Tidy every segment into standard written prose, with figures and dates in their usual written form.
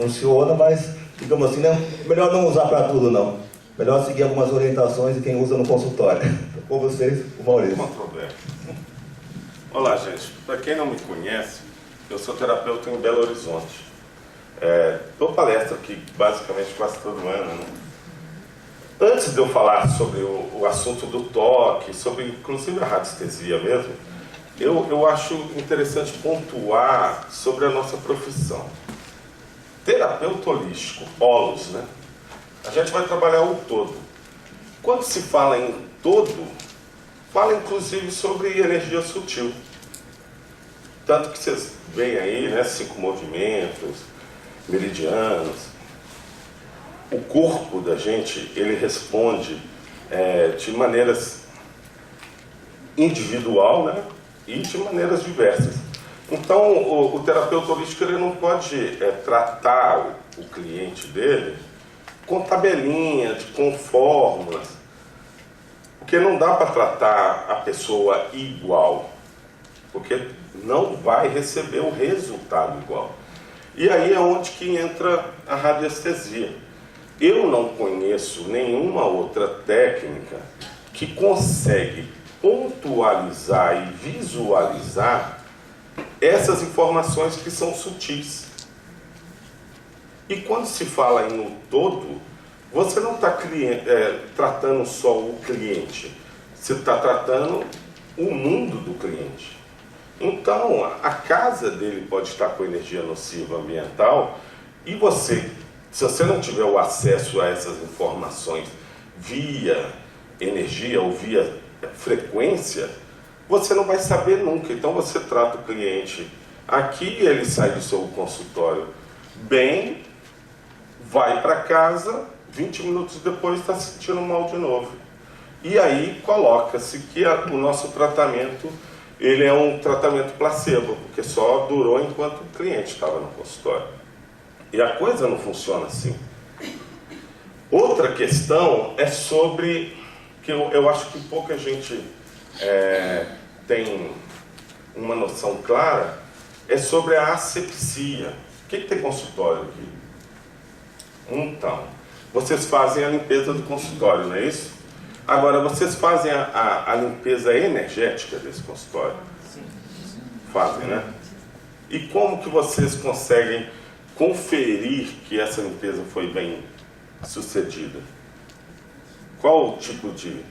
funciona, mas, digamos assim, né, melhor não usar para tudo, não. Melhor seguir algumas orientações de quem usa no consultório. Com vocês, o Maurício. Não tem problema. Olá, gente. Para quem não me conhece, eu sou terapeuta em Belo Horizonte. Dou palestra aqui basicamente quase todo ano, né? Antes de eu falar sobre o assunto do toque, sobre inclusive a radiestesia mesmo, eu acho interessante pontuar sobre a nossa profissão. Terapeuta holístico, holos, né? A gente vai trabalhar o todo. Quando se fala em todo, fala inclusive sobre energia sutil. Tanto que vocês veem aí, né, 5 movimentos, meridianos. O corpo da gente, ele responde de maneiras individual, né, e de maneiras diversas. Então, o terapeuta holístico ele não pode tratar o cliente dele com tabelinha, com fórmulas, porque não dá para tratar a pessoa igual, porque não vai receber o resultado igual. E aí é onde que entra a radiestesia. Eu não conheço nenhuma outra técnica que consegue pontualizar e visualizar essas informações que são sutis. E quando se fala em um todo, você não está tratando só o cliente, você está tratando o mundo do cliente. Então, a casa dele pode estar com energia nociva ambiental e você, se você não tiver o acesso a essas informações via energia ou via frequência, você não vai saber nunca. Então, você trata o cliente aqui, ele sai do seu consultório bem, vai para casa, 20 minutos depois está se sentindo mal de novo. E aí coloca-se que o nosso tratamento ele é um tratamento placebo, porque só durou enquanto o cliente estava no consultório. E a coisa não funciona assim. Outra questão é sobre, que eu acho que pouca gente tem uma noção clara, é sobre a asepsia. O que tem consultório aqui? Então, vocês fazem a limpeza do consultório, não é isso? Agora, vocês fazem a limpeza energética desse consultório? Sim. Fazem, né? E como que vocês conseguem conferir que essa limpeza foi bem sucedida? Qual tipo de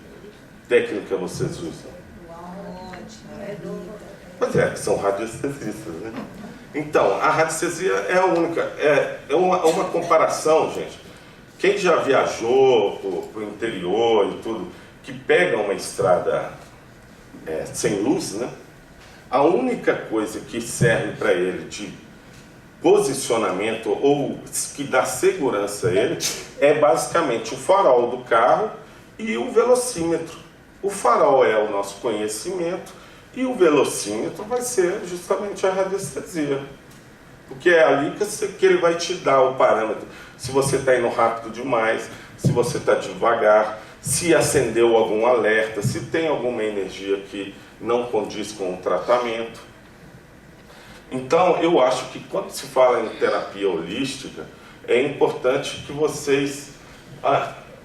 técnica vocês usam? Pois é, são radiestesistas, né? Então, a radiestesia é a única, é uma comparação, gente. Quem já viajou para o interior e tudo, que pega uma estrada sem luz, né? A única coisa que serve para ele de posicionamento ou que dá segurança a ele é basicamente o farol do carro e o velocímetro. O farol é o nosso conhecimento e o velocímetro vai ser justamente a radiestesia. Porque é ali que ele vai te dar o parâmetro. Se você está indo rápido demais, se você está devagar, se acendeu algum alerta, se tem alguma energia que não condiz com o tratamento. Então, eu acho que quando se fala em terapia holística, é importante que vocês...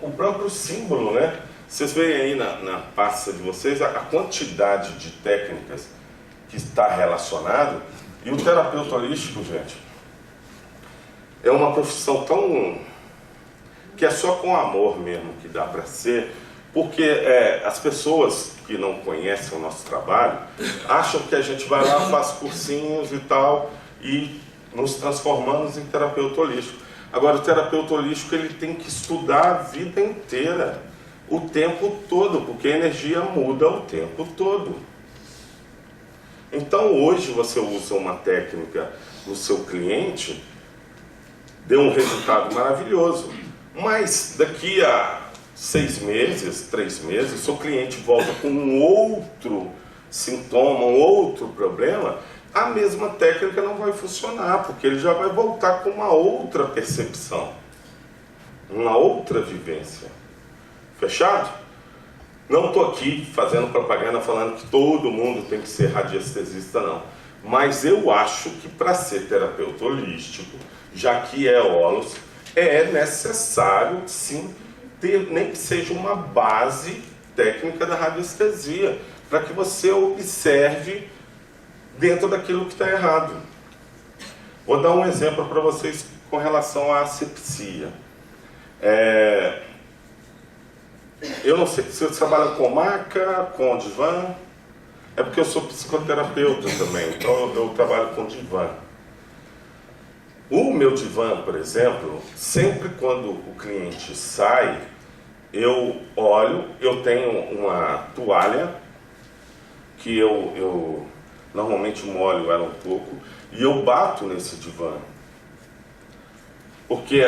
o próprio símbolo, né? Vocês veem aí na pasta de vocês a quantidade de técnicas que está relacionado. E o terapeuta holístico, gente, é uma profissão tão... que é só com amor mesmo que dá para ser, porque as pessoas que não conhecem o nosso trabalho acham que a gente vai lá, faz cursinhos e tal, e nos transformamos em terapeuta holístico. Agora, o terapeuta holístico ele tem que estudar a vida inteira, o tempo todo, porque a energia muda o tempo todo. Então, hoje você usa uma técnica no seu cliente, deu um resultado maravilhoso, mas daqui a 6 meses, 3 meses, seu cliente volta com um outro sintoma, um outro problema, a mesma técnica não vai funcionar, porque ele já vai voltar com uma outra percepção, uma outra vivência. Fechado? Não estou aqui fazendo propaganda falando que todo mundo tem que ser radiestesista, não. Mas eu acho que para ser terapeuta holístico, já que é holos, é necessário sim ter, nem que seja uma base técnica da radiestesia, para que você observe dentro daquilo que está errado. Vou dar um exemplo para vocês com relação à asepsia. Eu não sei se você trabalha com maca, com divã. É porque eu sou psicoterapeuta também, então eu trabalho com divã. O meu divã, por exemplo, sempre quando o cliente sai, eu olho, eu tenho uma toalha que eu normalmente molho ela um pouco e eu bato nesse divã. Porque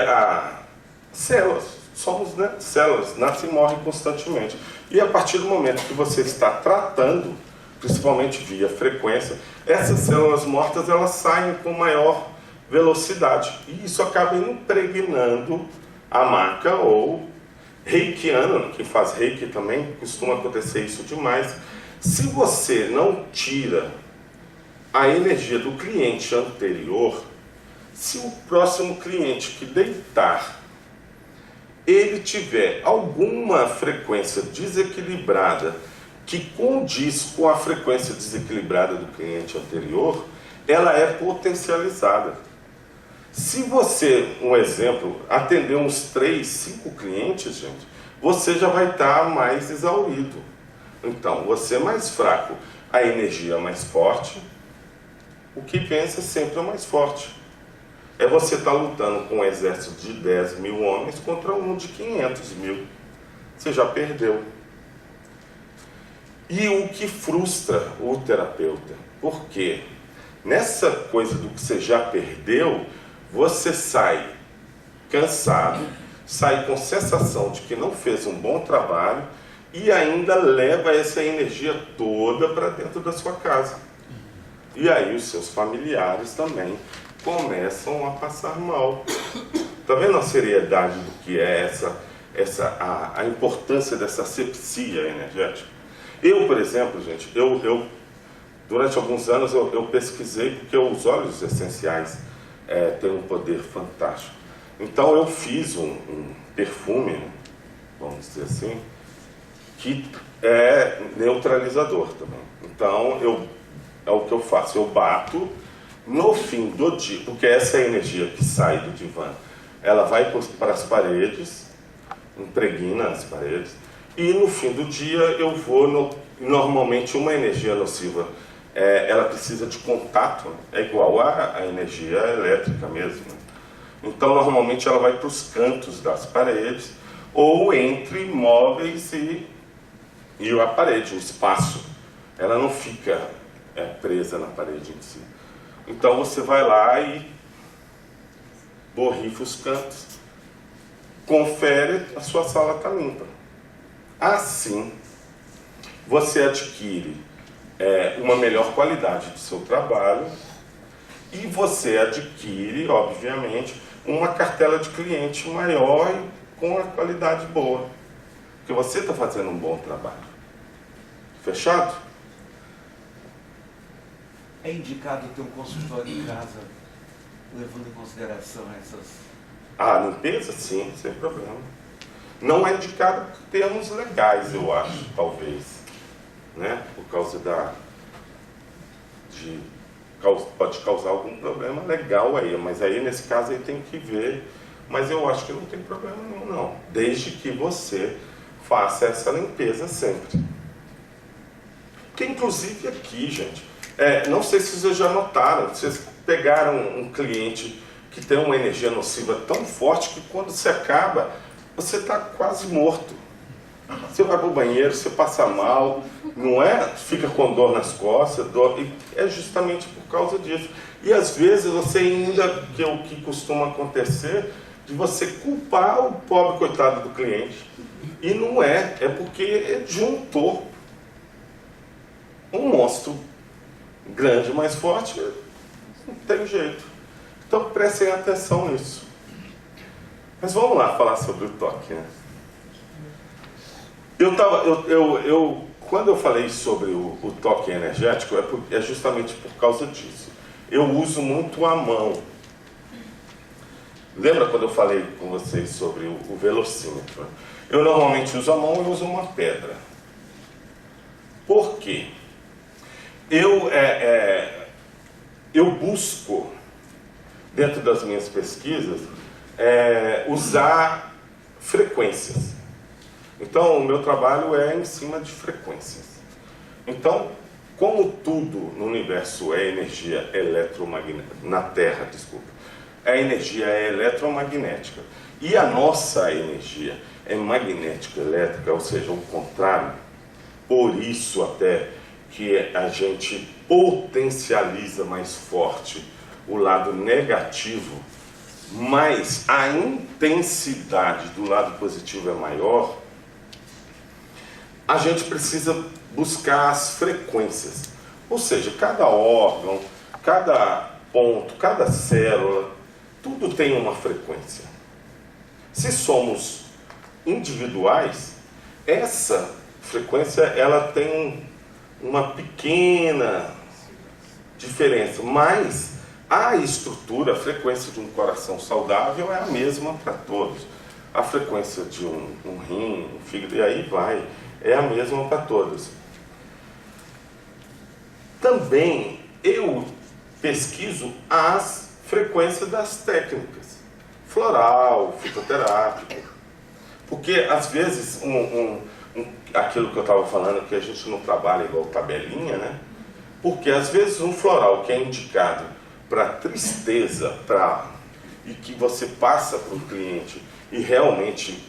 células, somos, né, células, nascem e morrem constantemente. E a partir do momento que você está tratando, principalmente via frequência, essas células mortas elas saem com maior velocidade. E isso acaba impregnando a maca ou reikiano, quem faz reiki também, costuma acontecer isso demais. Se você não tira a energia do cliente anterior, se o próximo cliente que deitar, ele tiver alguma frequência desequilibrada que condiz com a frequência desequilibrada do cliente anterior, ela é potencializada. Se você, um exemplo, atender uns 3, 5 clientes, gente, você já vai estar mais exaurido. Então, você mais fraco, a energia mais forte, o que vence sempre é mais forte. É você estar lutando com um exército de 10 mil homens contra um de 500 mil. Você já perdeu. E o que frustra o terapeuta? Porque nessa coisa do que você já perdeu, você sai cansado, sai com sensação de que não fez um bom trabalho e ainda leva essa energia toda para dentro da sua casa. E aí os seus familiares também começam a passar mal. Está vendo a seriedade do que é a importância dessa asepsia energética? Eu, por exemplo, gente, durante alguns anos eu pesquisei porque os óleos essenciais têm um poder fantástico. Então eu fiz um perfume, né, vamos dizer assim, que é neutralizador também. Então é o que eu faço, eu bato no fim do dia, porque essa é a energia que sai do divã, ela vai para as paredes, impregna as paredes, e no fim do dia eu vou, normalmente uma energia nociva, ela precisa de contato, é igual a energia elétrica mesmo. Então normalmente ela vai para os cantos das paredes, ou entre móveis e a parede, o espaço. Ela não fica presa na parede em si. Então você vai lá e borrifa os cantos, confere, a sua sala está limpa. Assim, você adquire uma melhor qualidade do seu trabalho e você adquire, obviamente, uma cartela de cliente maior e com a qualidade boa. Porque você está fazendo um bom trabalho. Fechado? É indicado ter um consultório em casa, levando em consideração essas... A limpeza, sim, sem problema. Não é indicado por termos legais, eu acho, talvez. Né? Por causa pode causar algum problema legal aí. Mas aí, nesse caso, aí tem que ver. Mas eu acho que não tem problema nenhum, não. Desde que você faça essa limpeza sempre. Porque, inclusive, aqui, gente, não sei se vocês já notaram, vocês pegaram um cliente que tem uma energia nociva tão forte que quando se acaba, você está quase morto. Você vai para o banheiro, você passa mal, não é? Fica com dor nas costas, e é justamente por causa disso. E às vezes você ainda, que é o que costuma acontecer, de você culpar o pobre coitado do cliente. E não é porque ele juntou um monstro grande, mais forte, não tem jeito. Então prestem atenção nisso. Mas vamos lá falar sobre o toque, né? Eu quando eu falei sobre o toque energético, é justamente por causa disso. Eu uso muito a mão. Lembra quando eu falei com vocês sobre o velocímetro? Eu normalmente uso a mão e uso uma pedra. Por quê? Eu busco, dentro das minhas pesquisas, usar frequências. Então, o meu trabalho é em cima de frequências. Então, como tudo no universo é energia eletromagnética, na Terra, desculpa, a energia é eletromagnética e a nossa energia é magnética elétrica, ou seja, o contrário. Por isso até que a gente potencializa mais forte o lado negativo, mas a intensidade do lado positivo é maior. A gente precisa buscar as frequências, ou seja, cada órgão, cada ponto, cada célula, tudo tem uma frequência. Se somos individuais, essa frequência ela tem uma pequena diferença, mas a estrutura, a frequência de um coração saudável é a mesma para todos. A frequência de um rim, um fígado, e aí vai, é a mesma para todos. Também eu pesquiso as frequências das técnicas, floral, fitoterápico, porque às vezes aquilo que eu estava falando, que a gente não trabalha igual tabelinha, né? Porque às vezes um floral que é indicado para tristeza, e que você passa para o cliente e realmente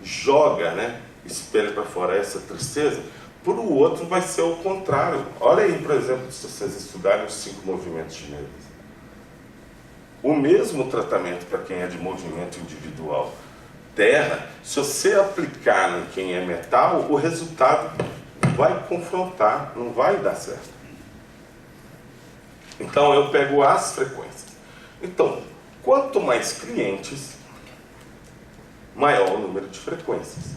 joga, né? Espelha para fora essa tristeza, para o outro vai ser o contrário. Olha aí, por exemplo, se vocês estudarem os 5 movimentos chineses. O mesmo tratamento para quem é de movimento individual. Terra, se você aplicar em quem é metal, o resultado vai confrontar, não vai dar certo. Então eu pego as frequências. Então, quanto mais clientes, maior o número de frequências.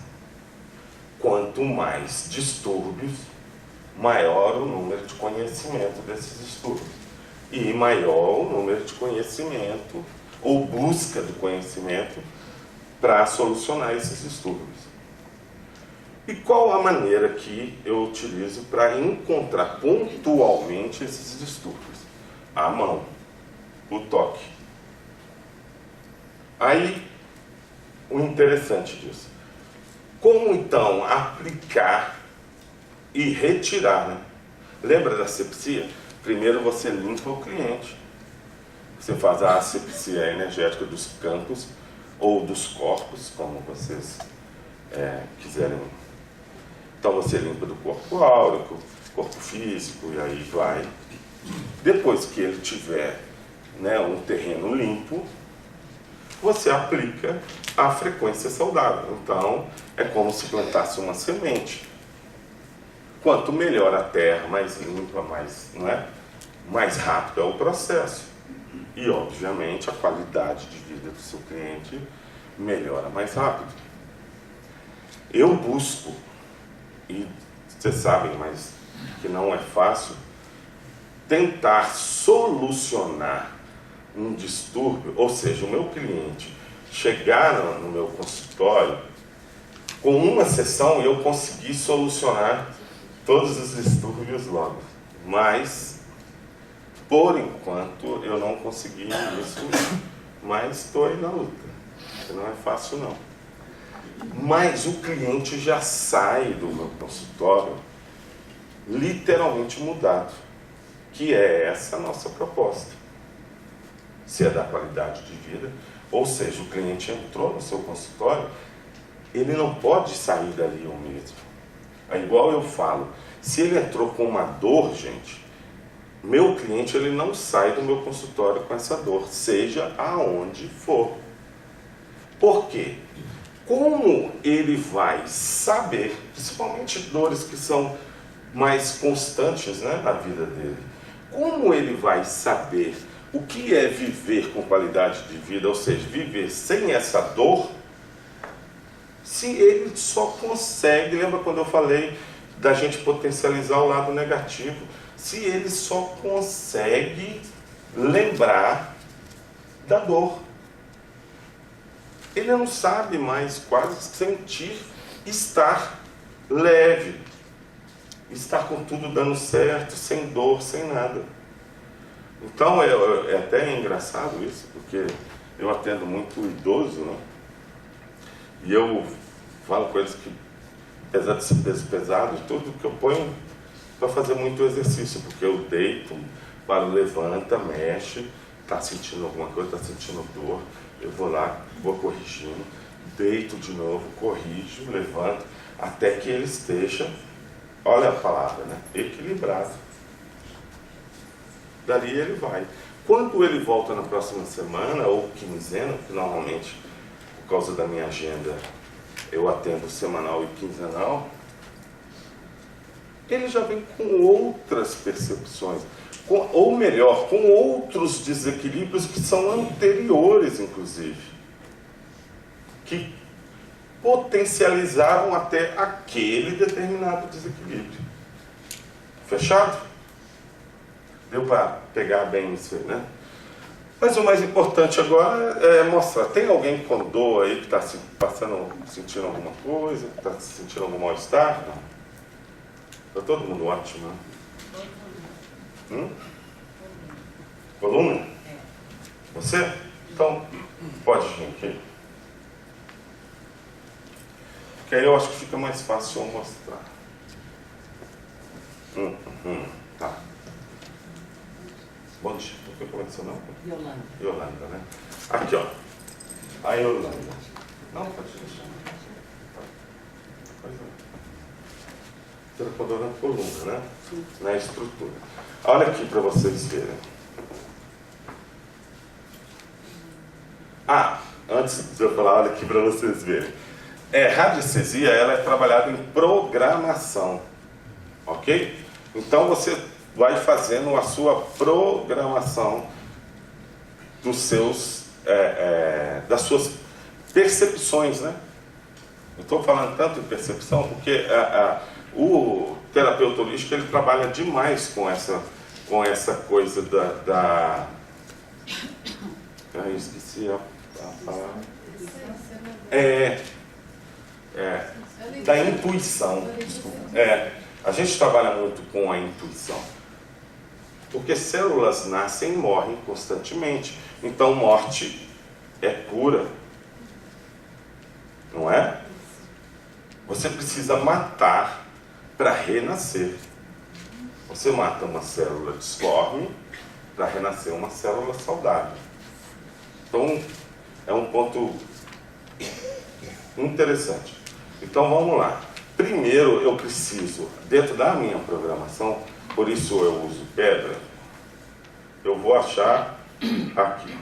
Quanto mais distúrbios, maior o número de conhecimento desses distúrbios. E maior o número de conhecimento, ou busca do conhecimento, para solucionar esses distúrbios. E qual a maneira que eu utilizo para encontrar pontualmente esses distúrbios? A mão, o toque. Aí, o interessante disso. Como então aplicar e retirar, né? Lembra da asepsia? Primeiro você limpa o cliente. Você faz a asepsia energética dos campos ou dos corpos, como vocês quiserem. Então você limpa do corpo áurico, corpo físico, e aí vai. Depois que ele tiver, né, um terreno limpo, você aplica a frequência saudável. Então, é como se plantasse uma semente. Quanto melhor a terra, mais limpa, mais rápido é o processo. E, obviamente, a qualidade de vida do seu cliente melhora mais rápido. Eu busco, e vocês sabem, mas que não é fácil, tentar solucionar um distúrbio, ou seja, o meu cliente chegar no meu consultório, com uma sessão eu consegui solucionar todos os distúrbios logo. Mas, por enquanto, eu não consegui isso, mas estou aí na luta. Não é fácil, não. Mas o cliente já sai do meu consultório literalmente mudado, que é essa a nossa proposta. Se é da qualidade de vida, ou seja, o cliente entrou no seu consultório, ele não pode sair dali o mesmo. É igual eu falo, se ele entrou com uma dor, gente, meu cliente ele não sai do meu consultório com essa dor, seja aonde for. Por quê? Como ele vai saber, principalmente dores que são mais constantes, né, na vida dele, como ele vai saber o que é viver com qualidade de vida, ou seja, viver sem essa dor, se ele só consegue, lembra quando eu falei da gente potencializar o lado negativo, se ele só consegue lembrar da dor. Ele não sabe mais quase sentir estar leve, estar com tudo dando certo, sem dor, sem nada. Então é até engraçado isso, porque eu atendo muito idoso, né? E eu falo com eles que, apesar desse peso pesado e tudo, que eu ponho para fazer muito exercício, porque eu deito, levanta, mexe, está sentindo alguma coisa, está sentindo dor, eu vou lá, vou corrigindo, deito de novo, corrijo, levanto, até que ele esteja, olha a palavra, né? Equilibrado. Dali ele vai. Quando ele volta na próxima semana, ou quinzena, que normalmente, por causa da minha agenda, eu atendo semanal e quinzenal, ele já vem com outras percepções, ou melhor, com outros desequilíbrios que são anteriores, inclusive, que potencializaram até aquele determinado desequilíbrio. Fechado? Deu para pegar bem isso aí, né? Mas o mais importante agora é mostrar. Tem alguém com dor aí que está se passando, sentindo alguma coisa, que está sentindo algum mal-estar? Não. Está todo mundo ótimo, né? Coluna? Você? Então, pode vir aqui. Porque aí eu acho que fica mais fácil eu mostrar. Tá. Bom dia. Como é que é seu nome? Yolanda. Yolanda, né? Aqui, ó. A Yolanda. Não, pode deixar. Você está com dor na coluna, né? Sim. Na estrutura. Olha aqui para vocês verem. Antes de eu falar, olha aqui para vocês verem. Radiestesia, ela é trabalhada em programação. Ok? Então você vai fazendo a sua programação dos seus, das suas percepções, né? Eu estou falando tanto em percepção porque o terapeuta holístico ele trabalha demais com essa coisa eu esqueci a palavra. Da intuição. Desculpa. A gente trabalha muito com a intuição. Porque células nascem e morrem constantemente. Então, morte é cura. Não é? Você precisa matar para renascer. Você mata uma célula disforme para renascer uma célula saudável. Então, é um ponto interessante. Então, vamos lá. Primeiro, eu preciso, dentro da minha programação, por isso eu uso pedra, eu vou achar aqui.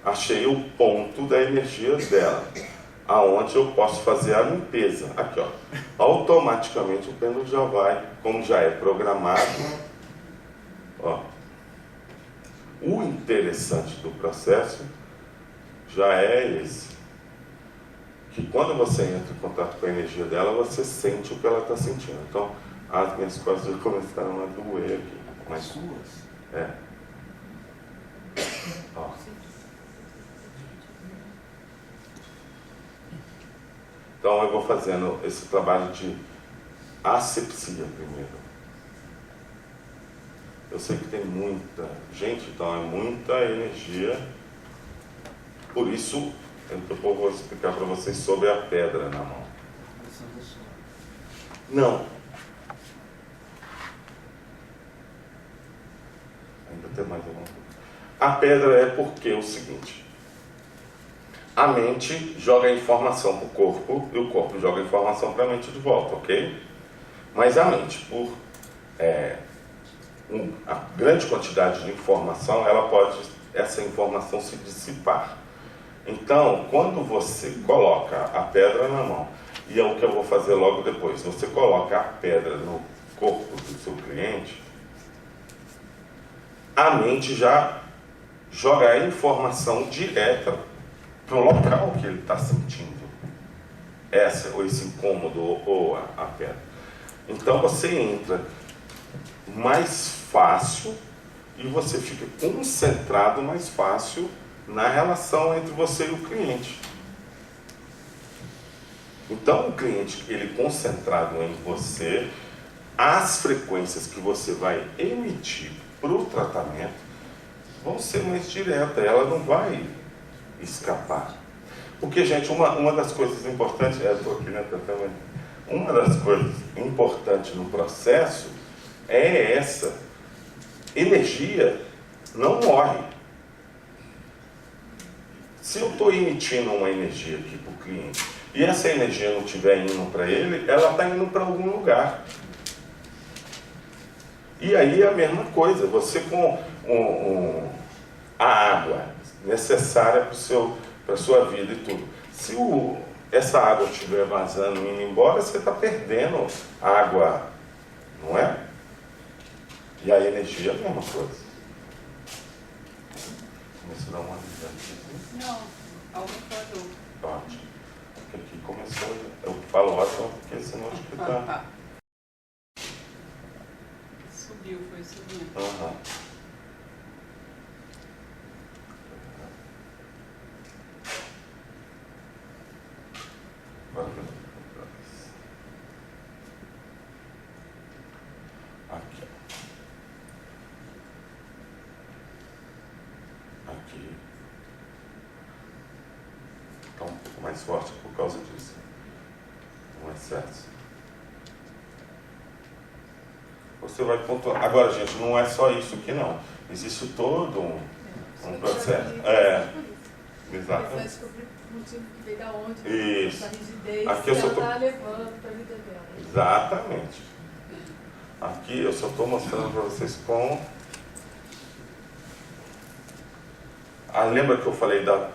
Achei o ponto da energia dela, aonde eu posso fazer a limpeza. Aqui, ó. Automaticamente o pêndulo já vai, como já é programado. Ó. O interessante do processo já é esse. Que quando você entra em contato com a energia dela, você sente o que ela está sentindo. Então, as minhas costas já começaram a doer aqui. As suas? Ó. Então, eu vou fazendo esse trabalho de asepsia primeiro. Eu sei que tem muita gente, então é muita energia. Por isso, eu vou explicar para vocês sobre a pedra na mão. Não. Ainda tem mais alguma coisa. A pedra é porque é o seguinte. A mente joga a informação para o corpo e o corpo joga a informação para a mente de volta, ok? Mas a mente, por a grande quantidade de informação, essa informação se dissipar. Então, quando você coloca a pedra na mão, e é o que eu vou fazer logo depois, você coloca a pedra no corpo do seu cliente, a mente já joga a informação direta para o local que ele está sentindo esse incômodo ou a pedra. Então você entra mais fácil e você fica concentrado mais fácil na relação entre você e o cliente. Então o cliente, ele concentrado em você, as frequências que você vai emitir para o tratamento vão ser mais diretas, ela não vai escapar. Porque, gente, uma das coisas importantes, estou aqui, né, também, uma das coisas importantes no processo é essa: energia não morre. Se eu estou emitindo uma energia aqui para o cliente e essa energia não estiver indo para ele, ela está indo para algum lugar. E aí é a mesma coisa, você com a água necessária para a sua vida e tudo. Se essa água estiver vazando e indo embora, você está perdendo água, não é? E a energia é a mesma coisa. Começou a dar uma avisada aqui. Não, alguém falou. Ótimo. Porque aqui começou, eu falo ótimo porque senão acho que está... Subiu, foi subindo. Aham. Aqui. Aqui. Está um pouco mais forte por causa disso. Um excesso. Você vai pontuar. Agora, gente, não é só isso aqui não. Existe todo um processo. Exato. Vai descobrir o motivo que veio da onde, Isso. essa rigidez Aqui que eu só ela tô... está levando para a vida dela. Exatamente. Aqui eu só estou mostrando para vocês com... lembra que eu falei do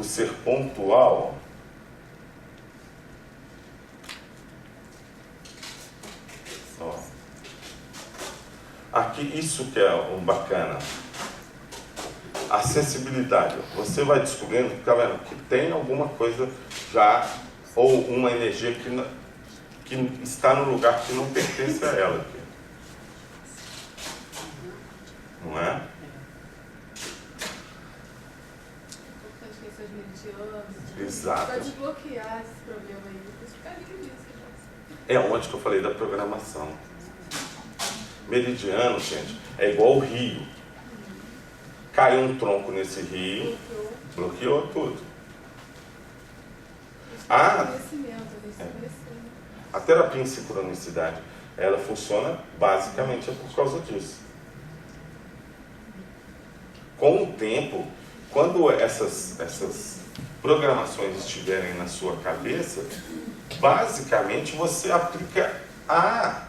ser pontual? Ó. Aqui, isso que é um bacana. A sensibilidade. Você vai descobrindo, tá vendo, que tem alguma coisa já, ou uma energia que está no lugar que não pertence a ela aqui. Não é? Importante que essas meridianas. Exato. Para desbloquear esse problema aí, depois ficar livre disso. É onde que eu falei da programação. Meridiano, gente, é igual o rio. Caiu um tronco nesse rio, bloqueou tudo. A terapia em sincronicidade, ela funciona basicamente por causa disso. Com o tempo, quando essas programações estiverem na sua cabeça, basicamente você aplica a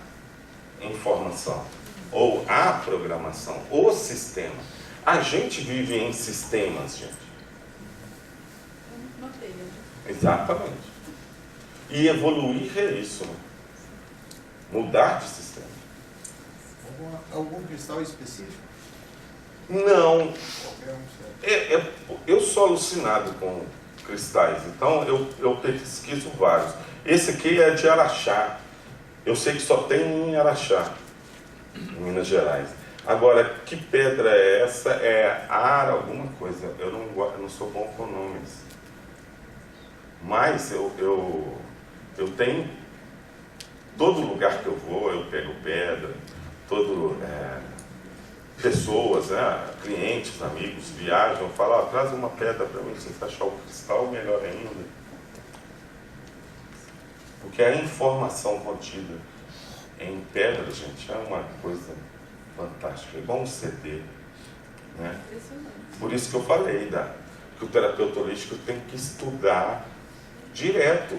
informação, ou a programação, o sistema. A gente vive em sistemas, gente. Uma teia, né? Exatamente. E evoluir é isso, né? Mudar de sistema. Algum cristal específico? Não. Qualquer um serve. Eu sou alucinado com cristais, então eu pesquiso vários. Esse aqui é de Araxá. Eu sei que só tem em Araxá, em Minas Gerais. Agora, que pedra é essa? É ar alguma coisa. Eu não sou bom com nomes. Mas eu tenho... Todo lugar que eu vou, eu pego pedra. Pessoas, né, clientes, amigos, viajam, falam, traz uma pedra para mim, se você achar o cristal, melhor ainda. Porque a informação contida em pedra, gente, é uma coisa fantástica, é igual um CD. Né? Por isso que eu falei que o terapeuta holístico tem que estudar direto.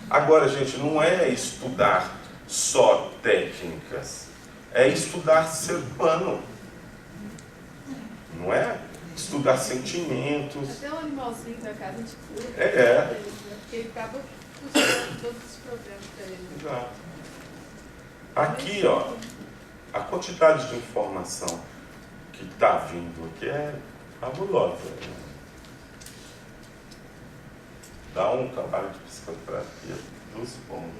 Agora, gente, não é estudar só técnicas, é estudar ser humano. Não é? Estudar sentimentos. Até um animalzinho da casa a gente cura. Porque ele acaba funcionando todos os problemas para ele. Exato. Aqui, ó, a quantidade de informação que está vindo aqui é fabulosa. Dá um trabalho de psicoterapia dos bons.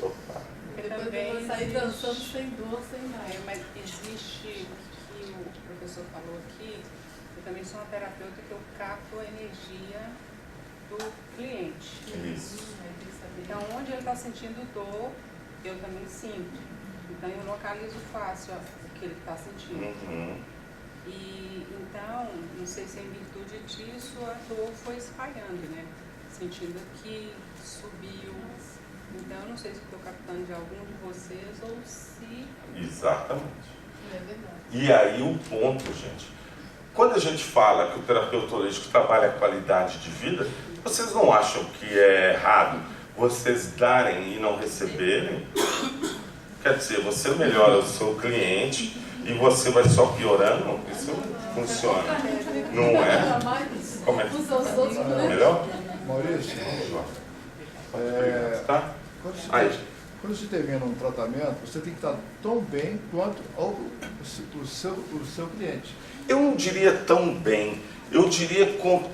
Opa. Depois eu vou sair dançando sem dor, sem nada. Mas existe o que o professor falou aqui, eu também sou uma terapeuta que eu capto a energia do cliente. Isso. Então, onde ele está sentindo dor, eu também sinto. Então, eu localizo fácil o que ele está sentindo. Uhum. E, então, não sei se em virtude disso a dor foi espalhando, né? Sentindo aqui, subiu. Então, eu não sei se estou captando de algum de vocês ou se... Exatamente. É verdade. E aí o ponto, gente. Quando a gente fala que o terapeuta holístico trabalha a qualidade de vida, vocês não acham que é errado vocês darem e não receberem? Quer dizer, você melhora o seu cliente e você vai só piorando? Isso não funciona. Não é? Como é? Melhor? Maurício, Tá? quando você termina um tratamento, você tem que estar tão bem quanto o seu cliente. Eu não diria tão bem, eu diria com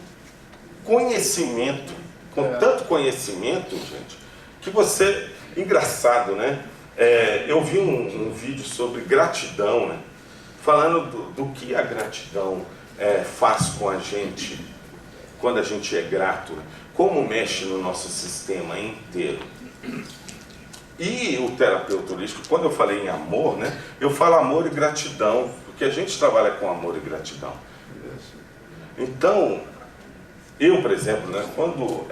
conhecimento, com tanto conhecimento, gente, que você... Engraçado, né? Eu vi um vídeo sobre gratidão, né? Falando do que a gratidão faz com a gente, quando a gente é grato, né? Como mexe no nosso sistema inteiro. E o terapeuta holístico, quando eu falei em amor, né? Eu falo amor e gratidão, porque a gente trabalha com amor e gratidão. Então, eu, por exemplo, né, quando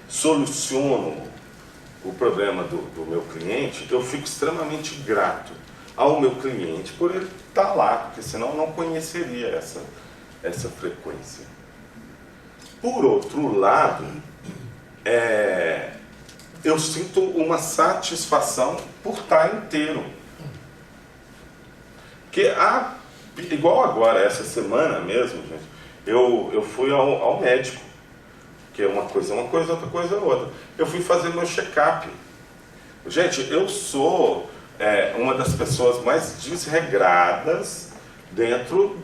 soluciono o problema do meu cliente, eu fico extremamente grato ao meu cliente por ele estar lá, porque senão eu não conheceria essa frequência. Por outro lado, eu sinto uma satisfação por estar inteiro. Porque igual agora, essa semana mesmo, gente, eu fui ao médico, que é uma coisa, outra coisa, outra. Eu fui fazer meu check-up. Gente, eu sou uma das pessoas mais desregradas dentro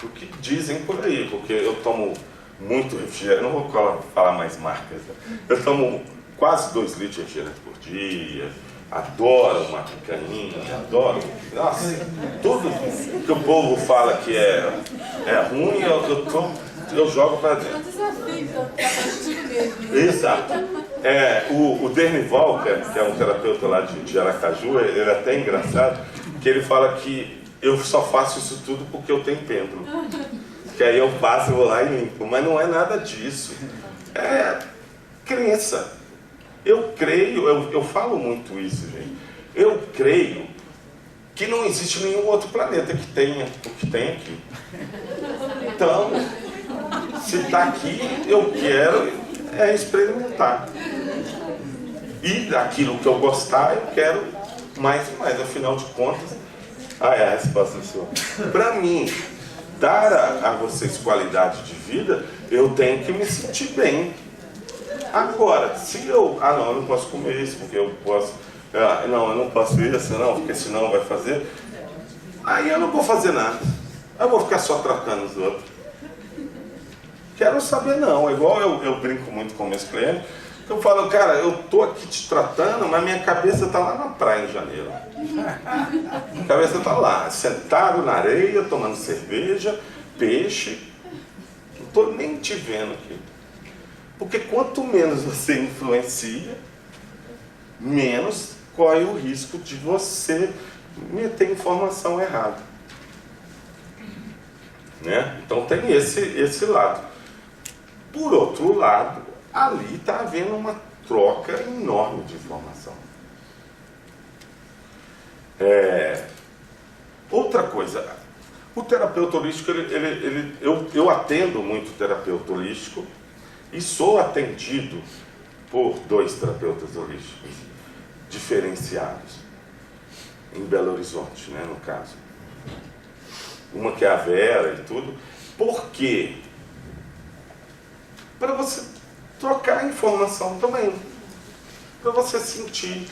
do que dizem por aí, porque eu tomo muito refrigerante, não vou falar mais marcas, né? Eu tomo quase 2 litros de refrigerante por dia, adoro uma picanha, adoro. Nossa, tudo que o povo fala que é ruim, eu jogo para dentro. É um desafio, então, para contigo mesmo. Exato. O Dernival, que é um terapeuta lá de Aracaju, ele é até engraçado, que ele fala que eu só faço isso tudo porque eu tenho pêndulo. Que aí eu passo, vou lá e limpo. Mas não é nada disso. É crença. Eu creio, eu falo muito isso, gente. Eu creio que não existe nenhum outro planeta que tenha o que tem aqui. Então, se está aqui, eu quero experimentar. E daquilo que eu gostar, eu quero mais e mais. Afinal de contas, é a resposta sua. Para mim, dar a vocês qualidade de vida, eu tenho que me sentir bem. Agora, se eu não posso comer isso, porque eu posso, não, eu não posso isso, não, porque senão vai fazer, aí eu não vou fazer nada, eu vou ficar só tratando os outros. Quero saber não, igual eu brinco muito com meus clientes, eu falo, cara, eu tô aqui te tratando, mas minha cabeça tá lá na praia em janeiro. A cabeça tá lá, sentado na areia, tomando cerveja, peixe, não tô nem te vendo aqui. Porque quanto menos você influencia, menos corre o risco de você meter informação errada. Né? Então tem esse lado. Por outro lado, ali está havendo uma troca enorme de informação. Outra coisa, o terapeuta holístico, eu atendo muito terapeuta holístico, e sou atendido por 2 terapeutas holísticos diferenciados, em Belo Horizonte, né, no caso. Uma que é a Vera e tudo. Por quê? Para você trocar informação também. Para você sentir.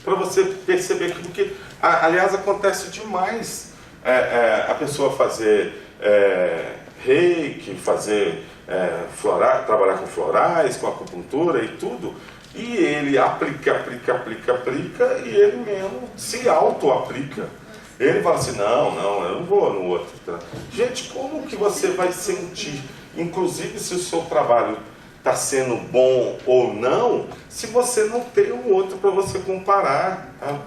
Para você perceber que... Porque, aliás, acontece demais a pessoa fazer reiki, fazer trabalhar com florais, com acupuntura e tudo, e ele aplica, e ele mesmo se auto-aplica. Ele fala assim, não, eu não vou no outro. Tá? Gente, como que você vai sentir, inclusive se o seu trabalho está sendo bom ou não, se você não tem um outro para você comparar? Tá?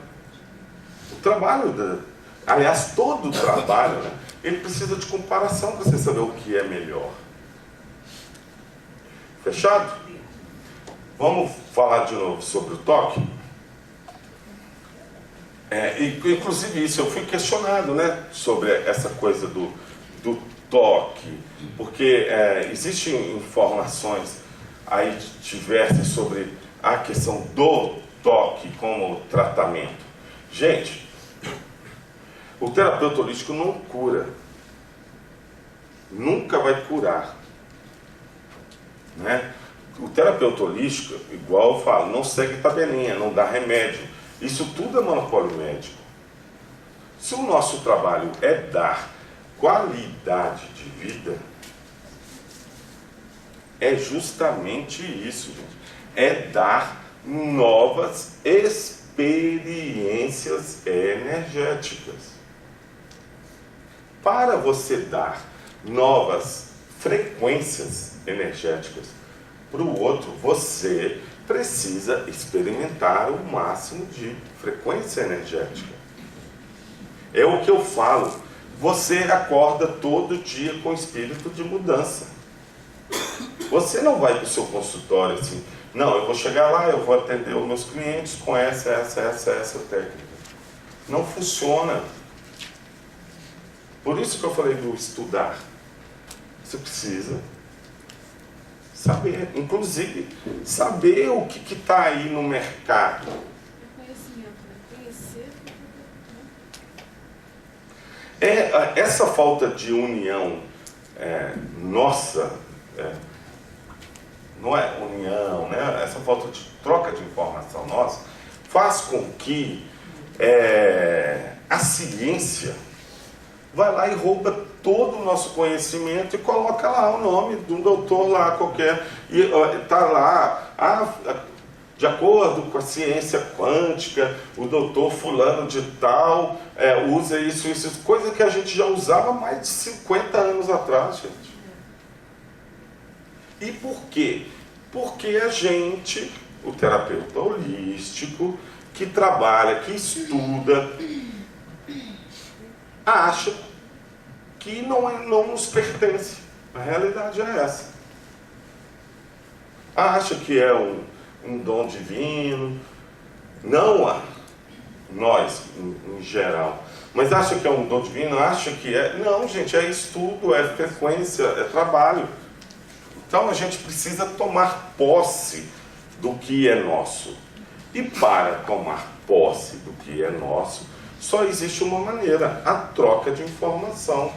O trabalho, aliás, todo o trabalho, né, ele precisa de comparação para você saber o que é melhor. Fechado? Vamos falar de novo sobre o toque? Inclusive isso, eu fui questionado, né, sobre essa coisa do toque, porque existem informações aí diversas sobre a questão do toque como tratamento. Gente, o terapeuta holístico não cura, nunca vai curar, né? O terapeuta holístico, igual eu falo, não segue tabelinha, não dá remédio. Isso tudo é monopólio médico. Se o nosso trabalho é dar qualidade de vida, é justamente isso, gente. É dar novas experiências energéticas. Para você dar novas frequências energéticas para o outro, você precisa experimentar o máximo de frequência energética. É o que eu falo. Você acorda todo dia com espírito de mudança. Você não vai para o seu consultório assim, não, eu vou chegar lá, eu vou atender os meus clientes com essa técnica. Não funciona. Por isso que eu falei do estudar. Você precisa saber, inclusive, saber o que está aí no mercado. Conhecimento, né? Conhecer. Essa falta de união nossa, não é união, né? Essa falta de troca de informação nossa, faz com que a ciência vai lá e rouba todo o nosso conhecimento e coloca lá o nome de um doutor lá qualquer, e está lá, de acordo com a ciência quântica, o doutor fulano de tal usa isso, coisa que a gente já usava há mais de 50 anos atrás, gente. E por quê? Porque a gente, o terapeuta holístico, que trabalha, que estuda, acha que não nos pertence. A realidade é essa. Acha que é um dom divino, não nós em geral, mas acha que é um dom divino, acha que não, gente, é estudo, é frequência, é trabalho. Então a gente precisa tomar posse do que é nosso. E para tomar posse do que é nosso, só existe uma maneira, a troca de informação.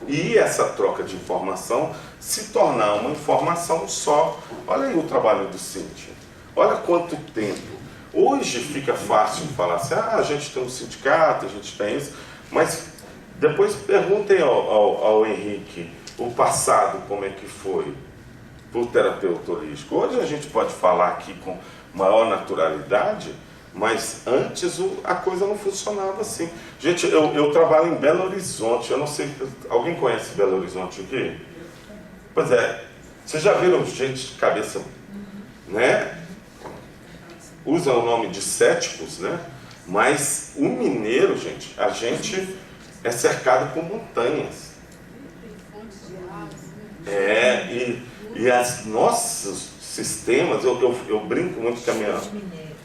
E essa troca de informação se tornar uma informação só. Olha aí o trabalho do Cíntia. Olha quanto tempo. Hoje fica fácil falar assim, a gente tem um sindicato, a gente tem isso, mas depois perguntem ao Henrique o passado como é que foi para o terapeuta holístico. Hoje a gente pode falar aqui com maior naturalidade, mas antes a coisa não funcionava assim. Gente, eu trabalho em Belo Horizonte, eu não sei, alguém conhece Belo Horizonte aqui? Pois é, vocês já viram gente de cabeça, né? Usa o nome de céticos, né? Mas o mineiro, gente, a gente é cercado por montanhas. E as nossos sistemas, eu brinco muito com a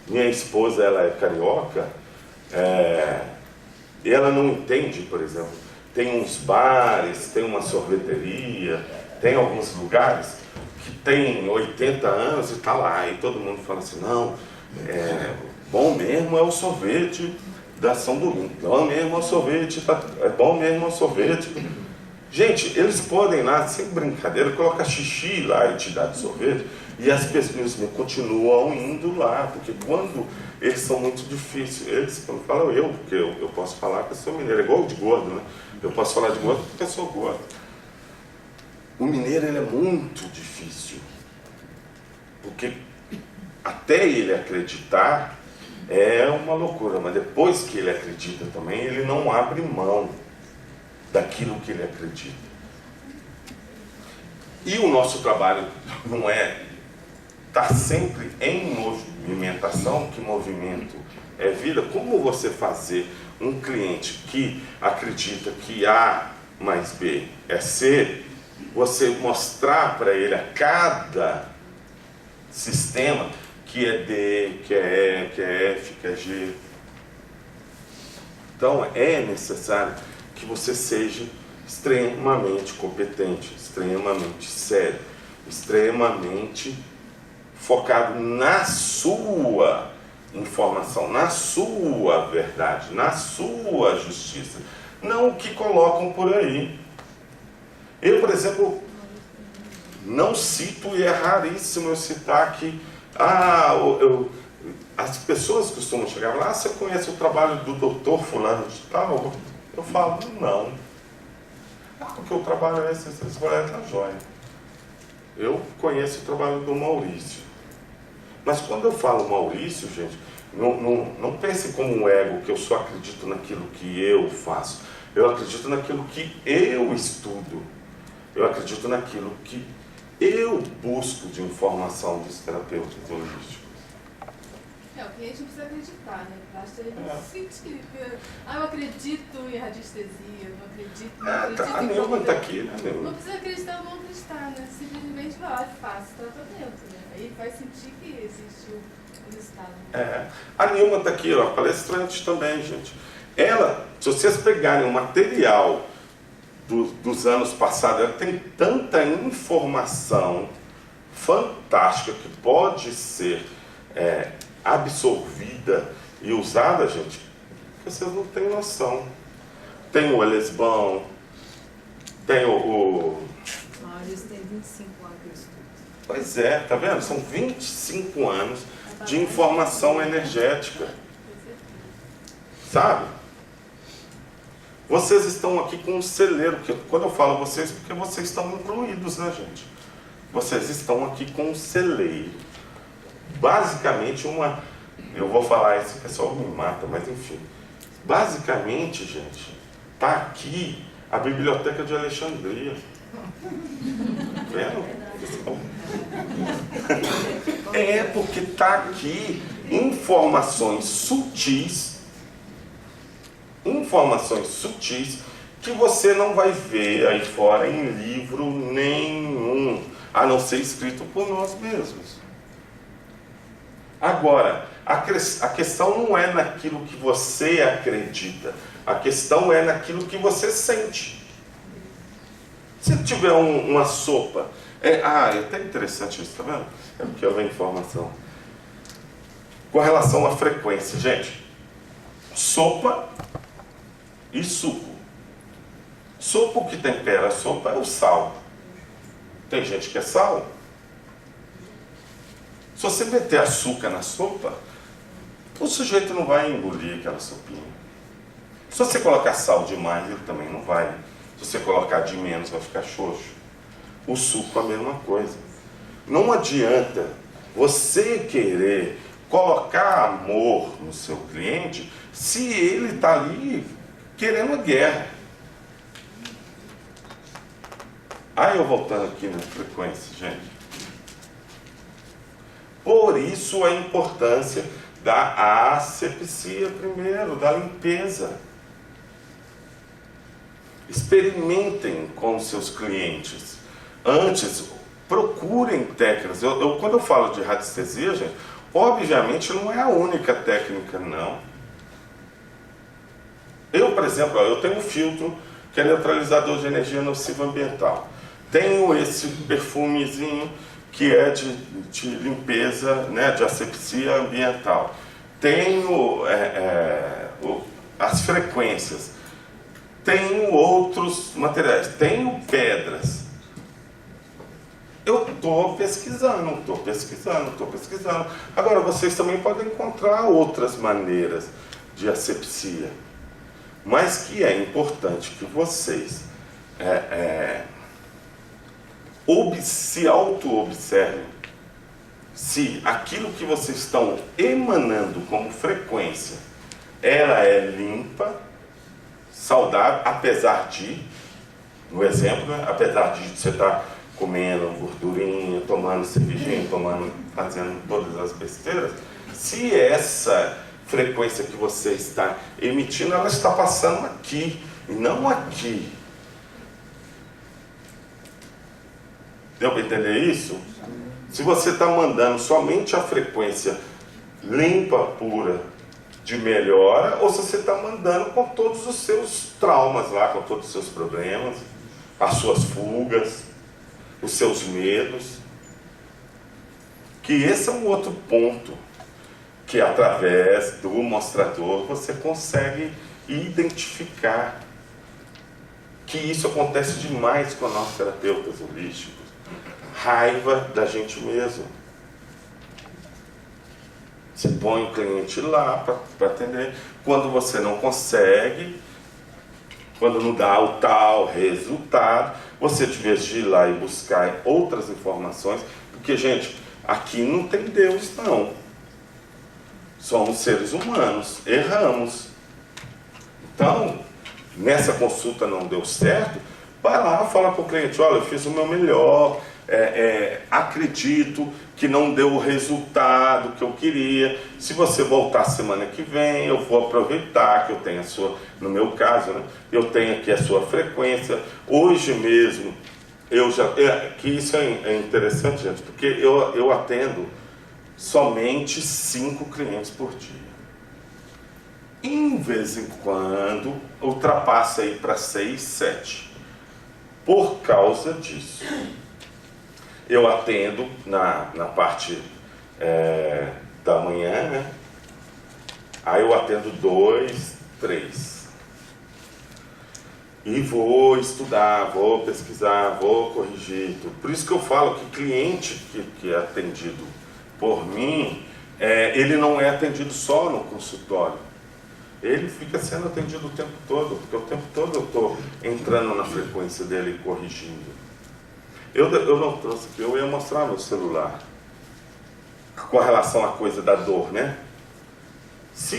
minha esposa, ela é carioca, e ela não entende, por exemplo, tem uns bares, tem uma sorveteria, tem alguns lugares que tem 80 anos e está lá, e todo mundo fala assim, não, bom mesmo é o sorvete da São Domingos, bom mesmo é o sorvete, bom mesmo é o sorvete. Gente, eles podem lá, sem brincadeira, colocar xixi lá e te dar de sorvete, e as pessoas continuam indo lá, porque quando eles são muito difíceis, eles, quando falam porque eu posso falar que eu sou mineiro, é igual de gordo, né? Eu posso falar de gordo porque eu sou gordo. o mineiro ele é muito difícil, porque até ele acreditar é uma loucura, mas depois que ele acredita também, ele não abre mão daquilo que ele acredita. E o nosso trabalho não é estar sempre em movimentação, que movimento é vida. Como você fazer um cliente que acredita que A mais B é C, você mostrar para ele a cada sistema que é D, que é E, que é F, que é G. Então é necessário que você seja extremamente competente, extremamente sério, extremamente focado na sua informação, na sua verdade, na sua justiça, não o que colocam por aí. Eu, por exemplo, não cito, e é raríssimo eu citar que as pessoas costumam chegar lá, você conhece o trabalho do doutor fulano de tal? Eu falo, não. Porque o trabalho é esse tá jóia. Eu conheço o trabalho do Maurício. Mas quando eu falo Maurício, gente, não pense como um ego, que eu só acredito naquilo que eu faço. Eu acredito naquilo que eu estudo. Eu acredito naquilo que eu busco de informação dos terapeutas holísticos. O cliente não precisa acreditar, né? Basta ele sentir. Eu acredito em radiestesia, não acredito A em Nilma está aqui, né, Nilma? Não precisa acreditar ou não acreditar, né? Simplesmente vai lá e faz tratamento, né? Aí vai sentir que existe o resultado. A Nilma está aqui, ó, palestrante também, gente. Ela, se vocês pegarem o material dos anos passados, ela tem tanta informação fantástica que pode ser absorvida e usada, gente, que vocês não têm noção. Tem o Elesbão, tem o... Maurício tem 25 anos que eu estudo. Pois é, tá vendo? São 25 anos de informação energética. Sabe? Vocês estão aqui com um celeiro, que quando eu falo vocês, porque vocês estão incluídos, né, gente? Vocês estão aqui com um celeiro. Basicamente eu vou falar isso, o pessoal me mata, mas enfim. Basicamente, gente, está aqui a Biblioteca de Alexandria. Vendo? Porque está aqui informações sutis que você não vai ver aí fora em livro nenhum, a não ser escrito por nós mesmos. Agora, a questão não é naquilo que você acredita, a questão é naquilo que você sente. Se tiver uma sopa, é até interessante isso, tá vendo? É porque eu venho informação. Com relação à frequência, gente, sopa e suco. Sopa, o que tempera a sopa é o sal. Tem gente que é sal. Se você meter açúcar na sopa, o sujeito não vai engolir aquela sopinha. Se você colocar sal demais, ele também não vai. Se você colocar de menos, vai ficar xoxo. O suco é a mesma coisa. Não adianta você querer colocar amor no seu cliente se ele está ali querendo a guerra. Eu voltando aqui na frequência, gente. Por isso a importância da asepsia primeiro, da limpeza. Experimentem com os seus clientes. Antes, procurem técnicas. Quando eu falo de radiestesia, gente, obviamente não é a única técnica, não. Eu, por exemplo, eu tenho um filtro que é neutralizador de energia nociva ambiental. Tenho esse perfumezinho que é de limpeza, né, de asepsia ambiental. Tenho as frequências. Tenho outros materiais. Tenho pedras. Eu estou pesquisando. Agora, vocês também podem encontrar outras maneiras de asepsia. Mas que é importante que vocês se auto-observem se aquilo que vocês estão emanando como frequência, ela é limpa, saudável, apesar de, no exemplo, né, apesar de você estar comendo gordurinha, tomando cervejinha, fazendo todas as besteiras, se essa frequência que você está emitindo, ela está passando aqui, e não aqui. Deu para entender isso? Se você está mandando somente a frequência limpa, pura, de melhora, ou se você está mandando com todos os seus traumas lá, com todos os seus problemas, as suas fugas, os seus medos. Que esse é um outro ponto que através do mostrador você consegue identificar que isso acontece demais com nós terapeutas holísticos. Raiva da gente mesmo. Você põe o cliente lá para atender. Quando você não consegue, quando não dá o tal resultado, você, de vez de ir lá e buscar outras informações, porque, gente, aqui não tem Deus, não. Somos seres humanos, erramos. Então, nessa consulta não deu certo, vai lá, fala com o cliente, olha, eu fiz o meu melhor, acredito que não deu o resultado que eu queria. Se você voltar semana que vem, eu vou aproveitar que eu tenho a sua, no meu caso, né, eu tenho aqui a sua frequência. Hoje mesmo, que isso é interessante, gente, porque eu atendo somente 5 clientes por dia. Em vez em quando, ultrapassa aí para 6, 7. Por causa disso. Eu atendo na parte da manhã, né? Aí eu atendo 2, 3. E vou estudar, vou pesquisar, vou corrigir tudo. Por isso que eu falo que cliente que é atendido por mim, ele não é atendido só no consultório. Ele fica sendo atendido o tempo todo, porque o tempo todo eu estou entrando na frequência dele e corrigindo. Eu não trouxe aqui, eu ia mostrar meu celular com relação à coisa da dor, né? Se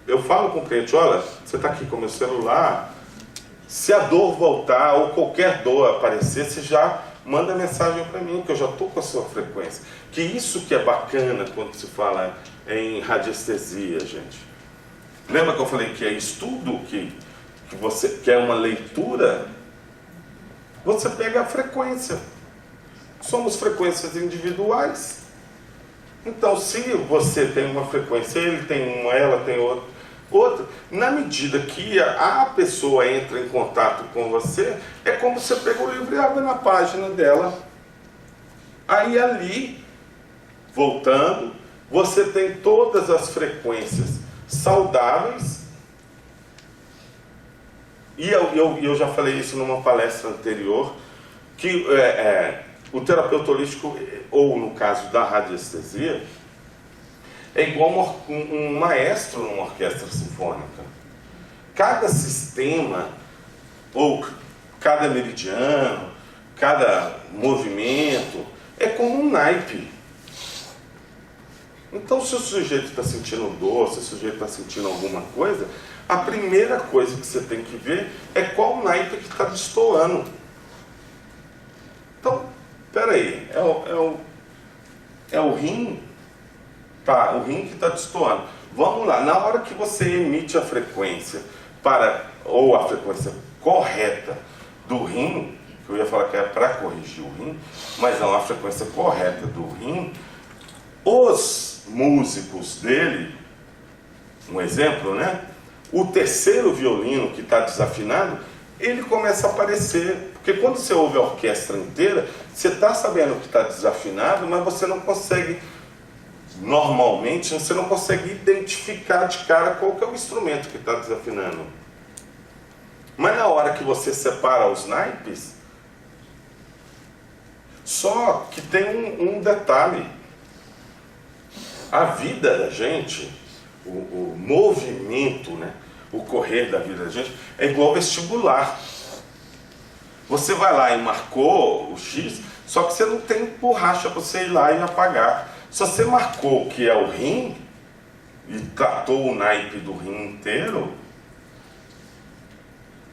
eu falo com o cliente, olha, você está aqui com o meu celular, se a dor voltar ou qualquer dor aparecer, você já manda mensagem para mim, que eu já estou com a sua frequência. Que isso que é bacana quando se fala em radiestesia, gente. Lembra que eu falei que é estudo, que você quer uma leitura? Você pega a frequência. Somos frequências individuais. Então, se você tem uma frequência, ele tem uma, ela tem outra, na medida que a pessoa entra em contato com você, é como você pega o livro e abre na página dela. Aí ali, voltando, você tem todas as frequências saudáveis. E eu já falei isso numa palestra anterior, que o terapeuta holístico, ou no caso da radiestesia, é igual um maestro numa orquestra sinfônica. Cada sistema, ou cada meridiano, cada movimento, é como um naipe. Então, se o sujeito está sentindo dor, se o sujeito está sentindo alguma coisa, a primeira coisa que você tem que ver é qual naipe que está destoando. Então, peraí, é o rim, tá? O rim que está destoando. Vamos lá, na hora que você emite a frequência ou a frequência correta do rim, que eu ia falar que é para corrigir o rim, mas não, a frequência correta do rim, os músicos dele, um exemplo, né? O terceiro violino que está desafinado, ele começa a aparecer. Porque quando você ouve a orquestra inteira, você está sabendo que está desafinado, mas você não consegue, normalmente, você não consegue identificar de cara qual que é o instrumento que está desafinando. Mas na hora que você separa os naipes, só que tem um detalhe. A vida da gente, o movimento, né, o correr da vida da gente, é igual vestibular. Você vai lá e marcou o X, só que você não tem borracha para você ir lá e apagar. Se você marcou que é o rim, e tratou o naipe do rim inteiro,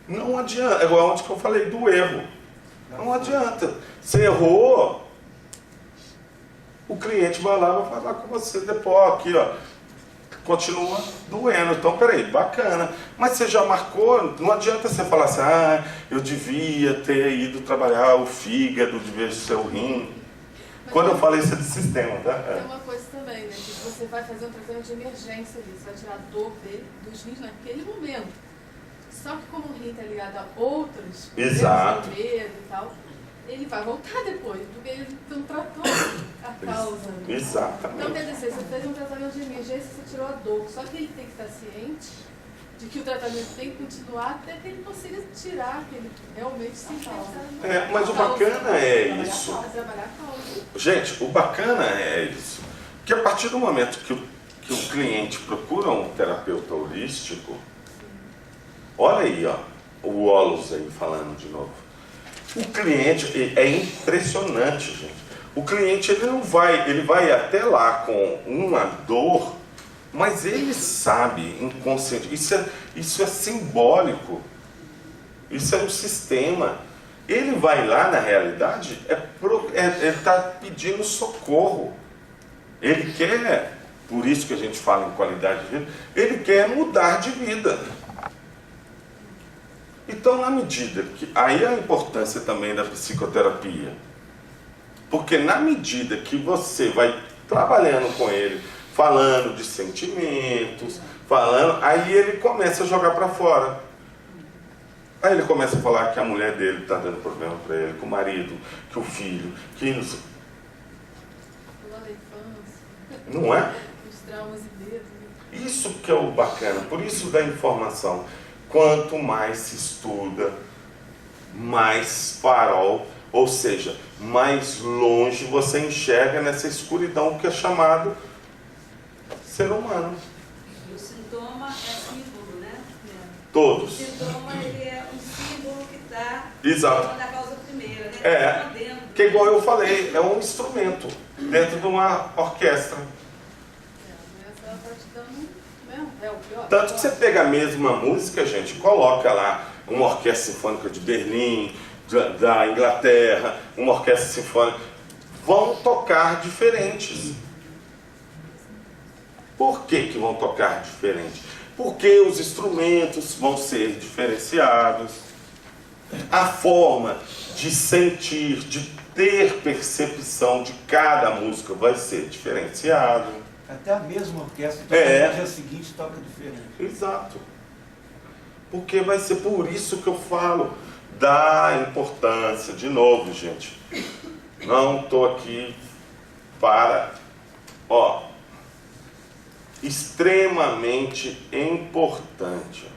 não adianta. É igual onde que eu falei do erro. Não adianta. Você errou, o cliente vai lá e vai falar com você depois, aqui, ó, continua doendo. Então, peraí, bacana. Mas você já marcou, não adianta você falar assim, ah, eu devia ter ido trabalhar o fígado, devia ser o rim. Quando eu falei isso é de sistema, tá? Tem uma coisa também, né? Que você vai fazer um tratamento de emergência ali, você vai tirar a dor dele, dos rins naquele momento. Só que como o rim está ligado a outros, Exato. medo e tal, ele vai voltar depois, porque ele não tratou a causa. Exatamente. Então, quer dizer, você fez um tratamento de emergência, você tirou a dor. Só que ele tem que estar ciente de que o tratamento tem que continuar até que ele consiga tirar, que ele realmente se causa. Mas o bacana é isso. Trabalhar a causa. Gente, o bacana é isso. Que a partir do momento que o cliente procura um terapeuta holístico, olha aí, ó, o Wallace aí falando de novo. O cliente, é impressionante, gente. O cliente, ele vai até lá com uma dor, mas ele sabe, inconsciente, isso é simbólico, isso é um sistema. Ele vai lá, na realidade, ele está pedindo socorro. Ele quer, por isso que a gente fala em qualidade de vida, ele quer mudar de vida. Então, na medida que... Aí a importância também da psicoterapia. Porque na medida que você vai trabalhando com ele, falando de sentimentos, aí ele começa a jogar para fora. Aí ele começa a falar que a mulher dele está dando problema para ele, que o marido, que o filho, que não sei. Pulando a infância. Não é? Os traumas e medos. Isso que é o bacana, por isso da informação. Quanto mais se estuda, mais farol, ou seja, mais longe você enxerga nessa escuridão que é chamado ser humano. E o sintoma é símbolo, né? Todos. O sintoma ele é um símbolo que está Exato. na causa primeira, né? Que é igual eu falei, é um instrumento dentro de uma orquestra. Tanto que você pega a mesma música, gente, coloca lá uma orquestra sinfônica de Berlim, da Inglaterra, uma orquestra sinfônica, vão tocar diferentes. Por que vão tocar diferente? Porque os instrumentos vão ser diferenciados, a forma de sentir, de ter percepção de cada música vai ser diferenciado. Até a mesma orquestra, no dia seguinte toca diferente. Exato. Porque vai ser por isso que eu falo da importância, de novo, gente. Não estou aqui para... extremamente importante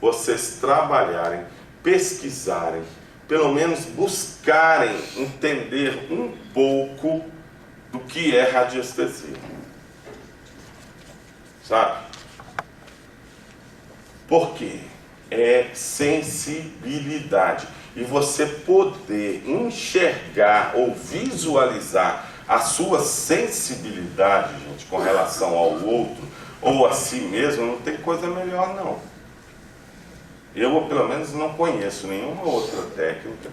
vocês trabalharem, pesquisarem, pelo menos buscarem entender um pouco do que é radiestesia. Sabe? Por quê? É sensibilidade. E você poder enxergar ou visualizar a sua sensibilidade, gente, com relação ao outro ou a si mesmo, não tem coisa melhor, não. Eu, pelo menos, não conheço nenhuma outra técnica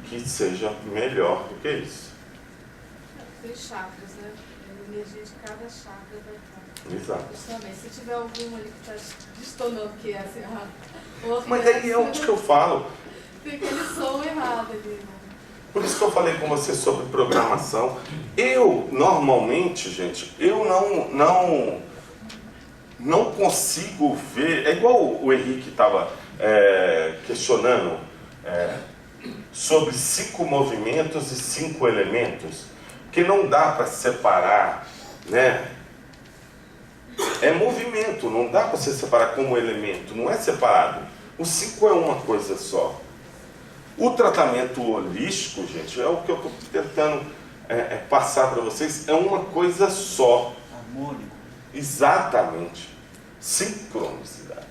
que seja melhor do que isso. Tem chakras, né? A energia de cada chakra vai estar. Exato. Justamente, se tiver algum ali que está destonando, que é assim, Mas aí é onde que eu falo. tem aquele som errado ali, né? Por isso que eu falei com você sobre programação. Eu, normalmente, gente, eu não consigo ver... É igual o Henrique estava questionando sobre 5 movimentos e 5 elementos, que não dá para separar, né? É movimento, não dá para você separar como elemento, não é separado. O 5 é uma coisa só. O tratamento holístico, gente, é o que eu estou tentando passar para vocês, é uma coisa só. Harmônico. Exatamente. Sincronicidade.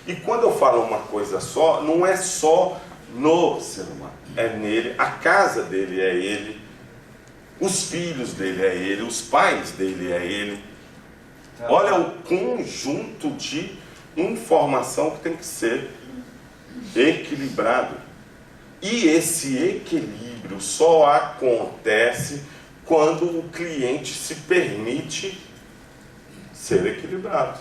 E quando eu falo uma coisa só, não é só no ser humano, é nele, a casa dele é ele, os filhos dele é ele, os pais dele é ele. Olha o conjunto de informação que tem que ser equilibrado. E esse equilíbrio só acontece quando o cliente se permite ser equilibrado.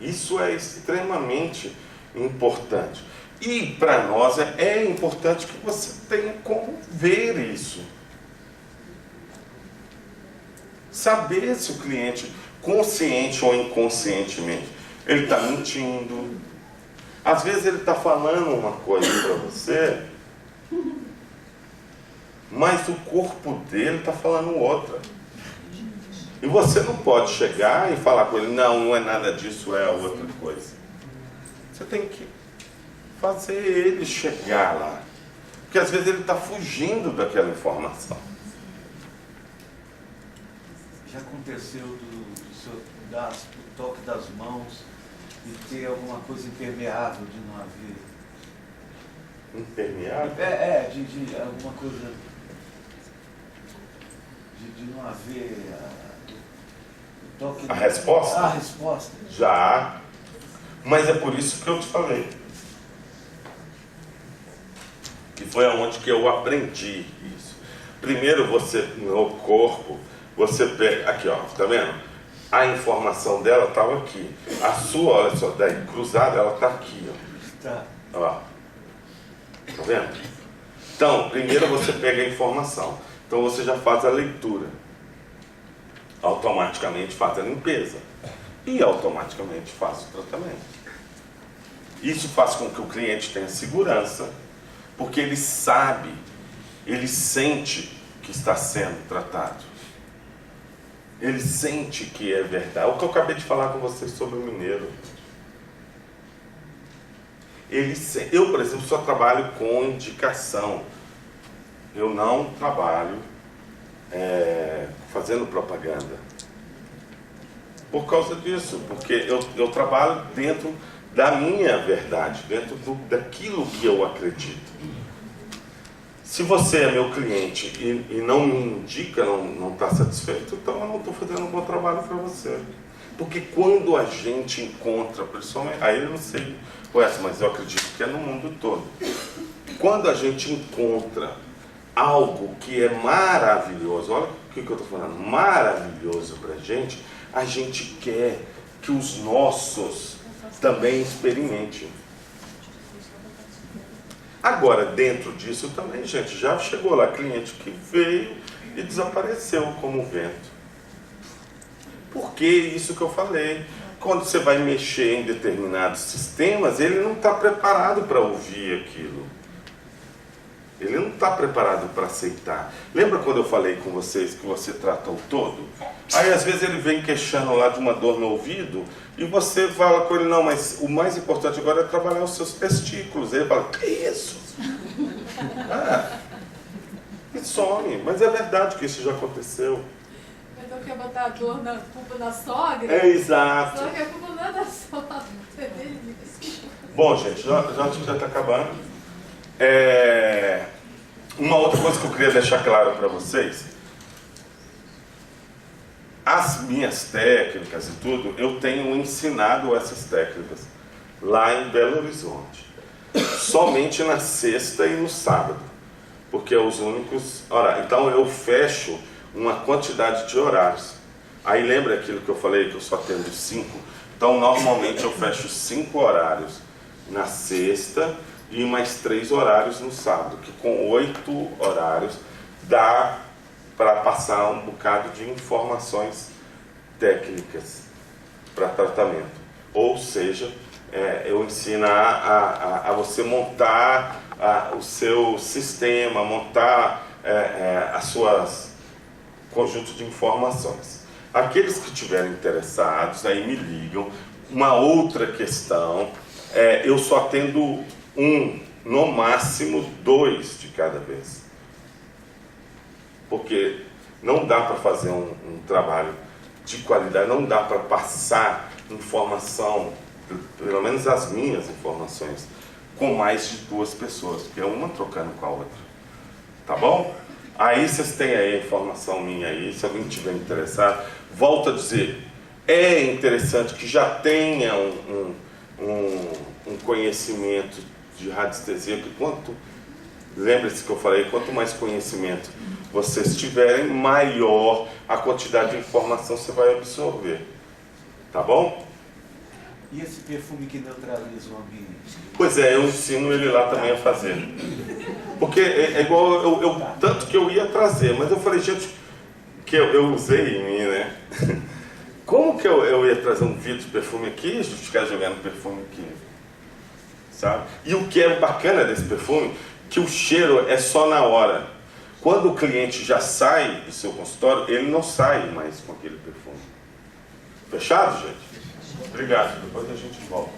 Isso é extremamente importante. E para nós é importante que você tenha como ver isso. Saber se o cliente, consciente ou inconscientemente, ele está mentindo. Às vezes ele está falando uma coisa para você, mas o corpo dele está falando outra. E você não pode chegar e falar com ele, não é nada disso, é outra coisa. Você tem que fazer ele chegar lá. Porque às vezes ele está fugindo daquela informação. Já aconteceu do senhor dar o toque das mãos e ter alguma coisa impermeável de não haver? Impermeável? De alguma coisa de não haver o toque. A resposta? A resposta. Já. Mas é por isso que eu te falei. Que foi aonde que eu aprendi isso. Primeiro você, no corpo, você pega, aqui ó, tá vendo? A informação dela estava aqui. A sua, olha só, daí, cruzada, ela está aqui, ó. Tá. Ó. Tá vendo? Então, primeiro você pega a informação. Então você já faz a leitura. Automaticamente faz a limpeza. E automaticamente faz o tratamento. Isso faz com que o cliente tenha segurança, porque ele sabe, ele sente que está sendo tratado. Ele sente que é verdade. É o que eu acabei de falar com vocês sobre o mineiro. Eu, por exemplo, só trabalho com indicação. Eu não trabalho fazendo propaganda. Por causa disso, porque eu trabalho dentro da minha verdade, dentro daquilo que eu acredito. Se você é meu cliente e não me indica, não está satisfeito, então eu não estou fazendo um bom trabalho para você. Porque quando a gente encontra, principalmente, aí eu não sei, mas eu acredito que é no mundo todo. Quando a gente encontra algo que é maravilhoso, olha o que eu estou falando, maravilhoso para a gente quer que os nossos também experimentem. Agora, dentro disso também, gente, já chegou lá cliente que veio e desapareceu como vento. Porque isso que eu falei, quando você vai mexer em determinados sistemas, ele não está preparado para ouvir aquilo. Ele não está preparado para aceitar. Lembra quando eu falei com vocês que você trata o todo? Aí às vezes ele vem queixando lá de uma dor no ouvido e você fala com ele, não, mas o mais importante agora é trabalhar os seus testículos. Ele fala, que isso? E some. Mas é verdade que isso já aconteceu. Então quer botar a dor na culpa da sogra? É exato. Só que a culpa não é da sogra, é dele. Bom, gente, já está acabando. Uma outra coisa que eu queria deixar claro para vocês, as minhas técnicas e tudo, eu tenho ensinado essas técnicas lá em Belo Horizonte, somente na sexta e no sábado, porque é os únicos horários. Então eu fecho uma quantidade de horários. Aí lembra aquilo que eu falei, que eu só atendo 5? Então normalmente eu fecho 5 horários na sexta e mais 3 horários no sábado, que com 8 horários dá para passar um bocado de informações técnicas para tratamento. Ou seja, eu ensino a você montar o seu sistema, montar as suas conjunto de informações. Aqueles que estiverem interessados, aí me ligam. Uma outra questão, eu só atendo no máximo 2 de cada vez. Porque não dá para fazer um trabalho de qualidade, não dá para passar informação pelo menos as minhas informações, com mais de 2 pessoas, porque é uma trocando com a outra. Tá bom? Aí vocês têm aí a informação minha aí, se alguém estiver interessado. Volto a dizer, é interessante que já tenha um conhecimento de radiestesia, porque lembre-se que eu falei, quanto mais conhecimento vocês tiverem, maior a quantidade de informação você vai absorver. Tá bom? E esse perfume que neutraliza o ambiente? Pois é, eu ensino ele lá também a fazer. Porque é igual, tanto que eu ia trazer, mas eu falei, gente, que eu usei em mim, né? Como que eu ia trazer um vidro de perfume aqui e ficar jogando perfume aqui? Sabe? E o que é bacana desse perfume, que o cheiro é só na hora. Quando o cliente já sai do seu consultório, ele não sai mais com aquele perfume. Fechado, gente? Obrigado. Depois a gente volta.